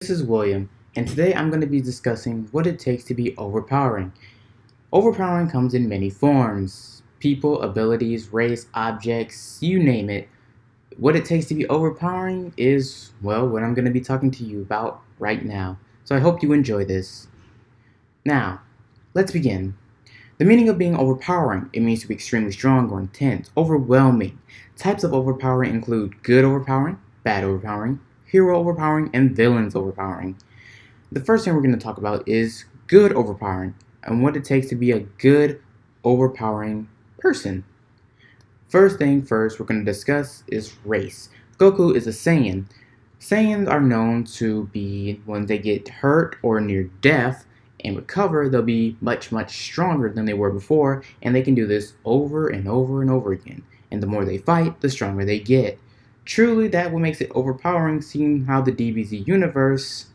This is William, and today I'm going to be discussing what it takes to be overpowering. Overpowering comes in many forms: people, abilities, race, objects, you name it. What it takes to be overpowering is, well, what I'm going to be talking to you about right now. So I hope you enjoy this. Now, let's begin. The meaning of being overpowering: it means to be extremely strong or intense, overwhelming. Types of overpowering include good overpowering, bad overpowering, hero overpowering, and villains overpowering. The first thing we're going to talk about is good overpowering and what it takes to be a good overpowering person. First thing first, we're going to discuss is race. Goku is a Saiyan. Saiyans are known to be, when they get hurt or near death and recover, they'll be much, much stronger than they were before, and they can do this over and over and over again. And the more they fight, the stronger they get. Truly, that what makes it overpowering, seeing how the DBZ universe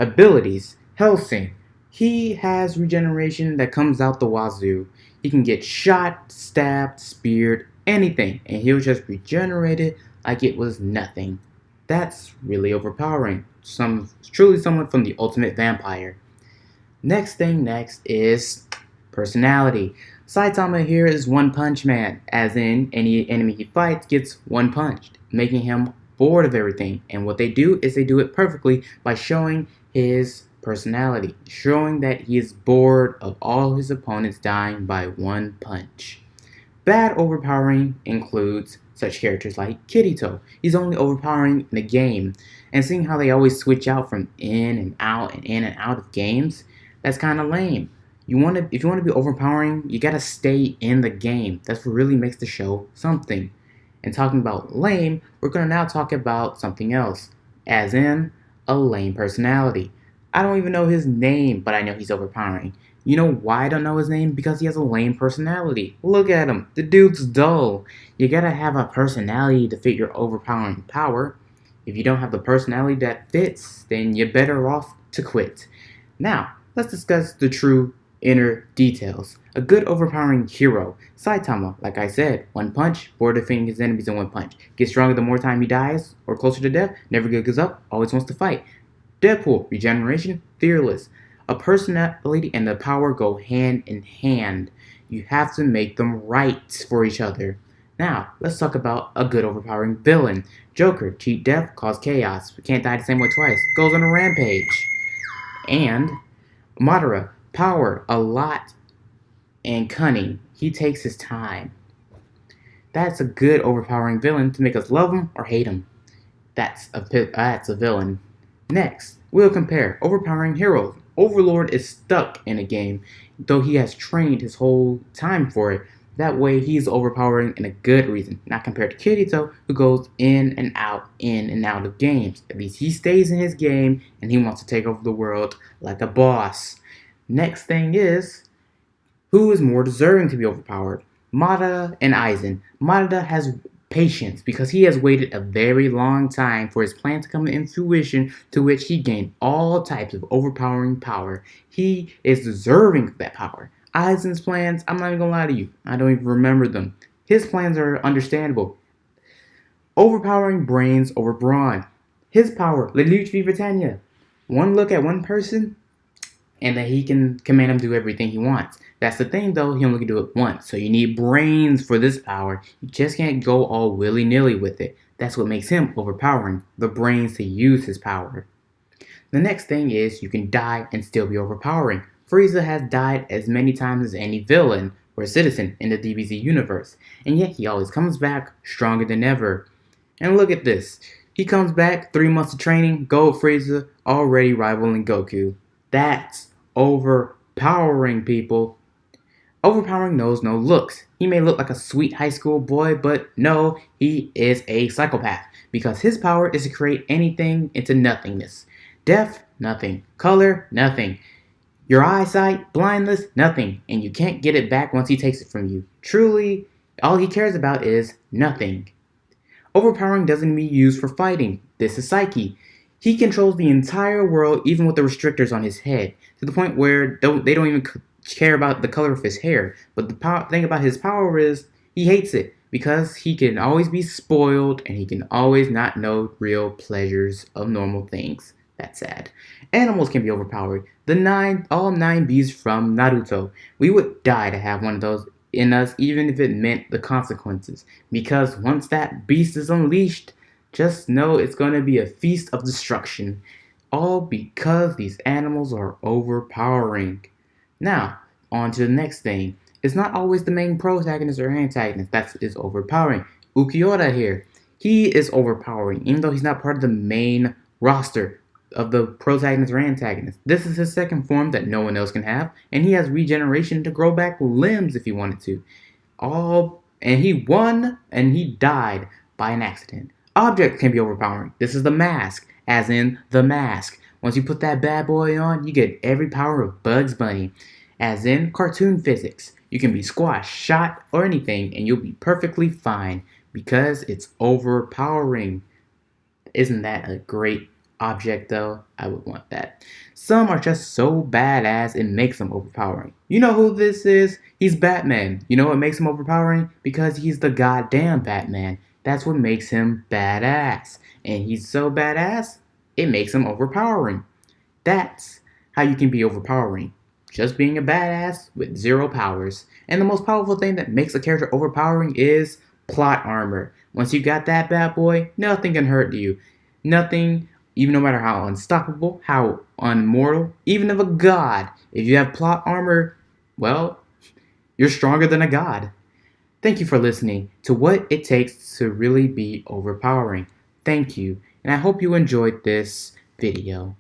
abilities. Helsing. He has regeneration that comes out the wazoo. He can get shot, stabbed, speared, anything, and he'll just regenerate it like it was nothing. That's really overpowering. Truly someone from the ultimate vampire. Next is personality. Saitama here is One Punch Man, as in any enemy he fights gets one punched, making him bored of everything. And what they do is they do it perfectly by showing his personality, showing that he is bored of all his opponents dying by one punch. Bad overpowering includes such characters like Kirito. He's only overpowering in the game, and seeing how they always switch out from in and out and in and out of games, that's kind of lame. If you want to be overpowering, you gotta stay in the game. That's what really makes the show something. And talking about lame, we're gonna now talk about something else, as in a lame personality. I don't even know his name, but I know he's overpowering. You know why I don't know his name? Because he has a lame personality. Look at him. The dude's dull. You gotta have a personality to fit your overpowering power. If you don't have the personality that fits, then you're better off to quit. Now, let's discuss the true inner details. A good overpowering hero. Saitama, like I said, one punch, bored of defeating his enemies in one punch. Gets stronger the more time he dies or closer to death, never gives up, always wants to fight. Deadpool, regeneration, fearless. A personality and the power go hand in hand. You have to make them right for each other. Now, let's talk about a good overpowering villain. Joker, cheat death, cause chaos. We can't die the same way twice. Goes on a rampage. And Madara, power, a lot, and cunning. He takes his time. That's a good overpowering villain to make us love him or hate him. That's a villain. Next, we'll compare overpowering heroes. Overlord is stuck in a game, though he has trained his whole time for it. That way, he's overpowering in a good reason, not compared to Kirito, who goes in and out of games. At least he stays in his game, and he wants to take over the world like a boss. Next thing is, who is more deserving to be overpowered? Madara and Aizen. Madara has patience because he has waited a very long time for his plan to come into fruition, to which he gained all types of overpowering power. He is deserving of that power. Aizen's plans, I'm not even gonna lie to you, I don't even remember them. His plans are understandable. Overpowering brains over brawn. His power, Le Luce Britannia. One look at one person, and that he can command him to do everything he wants. That's the thing though, he only can do it once. So you need brains for this power. You just can't go all willy-nilly with it. That's what makes him overpowering, the brains to use his power. The next thing is you can die and still be overpowering. Frieza has died as many times as any villain or citizen in the DBZ universe, and yet he always comes back stronger than ever. And look at this. He comes back, 3 months of training, Gold Frieza, already rivaling Goku. That's overpowering, people. Overpowering knows no looks. He may look like a sweet high school boy, but no, he is a psychopath, because his power is to create anything into nothingness. Deaf, nothing. Color, nothing. Your eyesight, blindness, nothing. And you can't get it back once he takes it from you. Truly, all he cares about is nothing. Overpowering doesn't be used for fighting. This is Psyche. He controls the entire world, even with the restrictors on his head, to the point where they don't even care about the color of his hair. But the thing about his power is he hates it, because he can always be spoiled and he can always not know real pleasures of normal things. That's sad. Animals can be overpowered. All nine beasts from Naruto. We would die to have one of those in us, even if it meant the consequences. Because once that beast is unleashed, just know it's going to be a feast of destruction. All because these animals are overpowering. Now, on to the next thing. It's not always the main protagonist or antagonist that is overpowering. Ukiura here. He is overpowering, even though he's not part of the main roster of the protagonist or antagonist. This is his second form that no one else can have, and he has regeneration to grow back limbs if he wanted to. And he won and he died by an accident. Objects can be overpowering. This is the mask, as in the mask. Once you put that bad boy on, you get every power of Bugs Bunny, as in cartoon physics. You can be squashed, shot, or anything, and you'll be perfectly fine because it's overpowering. Isn't that a great object though? I would want that. Some are just so badass it makes them overpowering. You know who this is? He's Batman. You know what makes him overpowering? Because he's the goddamn Batman. That's what makes him badass. And he's so badass, it makes him overpowering. That's how you can be overpowering. Just being a badass with zero powers. And the most powerful thing that makes a character overpowering is plot armor. Once you got that bad boy, nothing can hurt you. Nothing, even no matter how unstoppable, how immortal, even of a god. If you have plot armor, well, you're stronger than a god. Thank you for listening to what it takes to really be overpowering. Thank you, and I hope you enjoyed this video.